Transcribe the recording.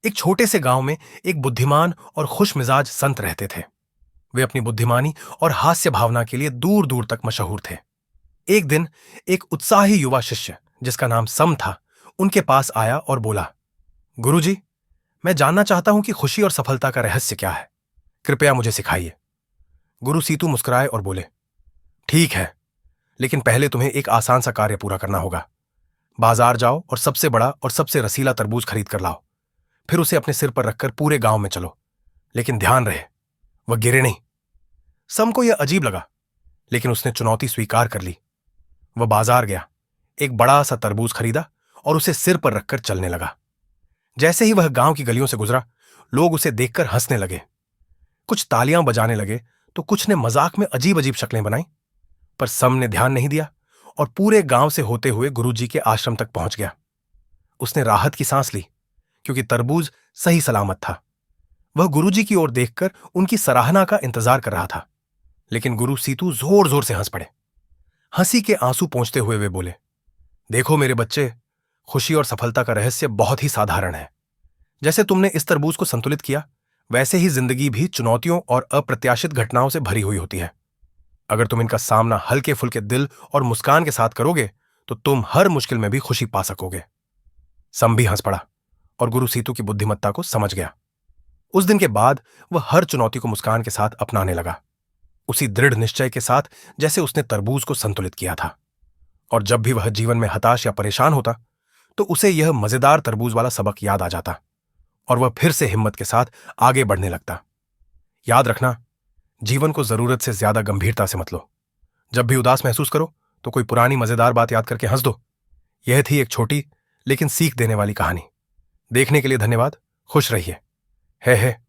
एक छोटे से गांव में एक बुद्धिमान और खुशमिजाज संत रहते थे। वे अपनी बुद्धिमानी और हास्य भावना के लिए दूर दूर तक मशहूर थे। एक दिन एक उत्साही युवा शिष्य जिसका नाम सम था, उनके पास आया और बोला, गुरुजी, मैं जानना चाहता हूं कि खुशी और सफलता का रहस्य क्या है। कृपया मुझे सिखाइए। गुरु सीतू मुस्कुराए और बोले, ठीक है, लेकिन पहले तुम्हें एक आसान सा कार्य पूरा करना होगा। बाजार जाओ और सबसे बड़ा और सबसे रसीला तरबूज खरीद कर लाओ। फिर उसे अपने सिर पर रखकर पूरे गांव में चलो, लेकिन ध्यान रहे वह गिरे नहीं। सम को यह अजीब लगा, लेकिन उसने चुनौती स्वीकार कर ली। वह बाजार गया, एक बड़ा सा तरबूज खरीदा और उसे सिर पर रखकर चलने लगा। जैसे ही वह गांव की गलियों से गुजरा, लोग उसे देखकर हंसने लगे। कुछ तालियां बजाने लगे तो कुछ ने मजाक में अजीब अजीब शक्लें बनाई। पर सम ने ध्यान नहीं दिया और पूरे गांव से होते हुए गुरुजी के आश्रम तक पहुंच गया। उसने राहत की सांस ली, क्योंकि तरबूज सही सलामत था। वह गुरुजी की ओर देखकर उनकी सराहना का इंतजार कर रहा था। लेकिन गुरु सीतू जोर जोर से हंस पड़े। हंसी के आंसू पोंछते हुए वे बोले, देखो मेरे बच्चे, खुशी और सफलता का रहस्य बहुत ही साधारण है। जैसे तुमने इस तरबूज को संतुलित किया, वैसे ही जिंदगी भी चुनौतियों और अप्रत्याशित घटनाओं से भरी हुई होती है। अगर तुम इनका सामना हल्के फुल्के दिल और मुस्कान के साथ करोगे, तो तुम हर मुश्किल में भी खुशी पा सकोगे। सम भी हंस पड़ा और गुरु सीतू की बुद्धिमत्ता को समझ गया। उस दिन के बाद वह हर चुनौती को मुस्कान के साथ अपनाने लगा, उसी दृढ़ निश्चय के साथ जैसे उसने तरबूज को संतुलित किया था। और जब भी वह जीवन में हताश या परेशान होता, तो उसे यह मजेदार तरबूज वाला सबक याद आ जाता और वह फिर से हिम्मत के साथ आगे बढ़ने लगता। याद रखना, जीवन को जरूरत से ज्यादा गंभीरता से मत लो। जब भी उदास महसूस करो, तो कोई पुरानी मजेदार बात याद करके हंस दो। यह थी एक छोटी लेकिन सीख देने वाली कहानी। देखने के लिए धन्यवाद। खुश रहिए। है।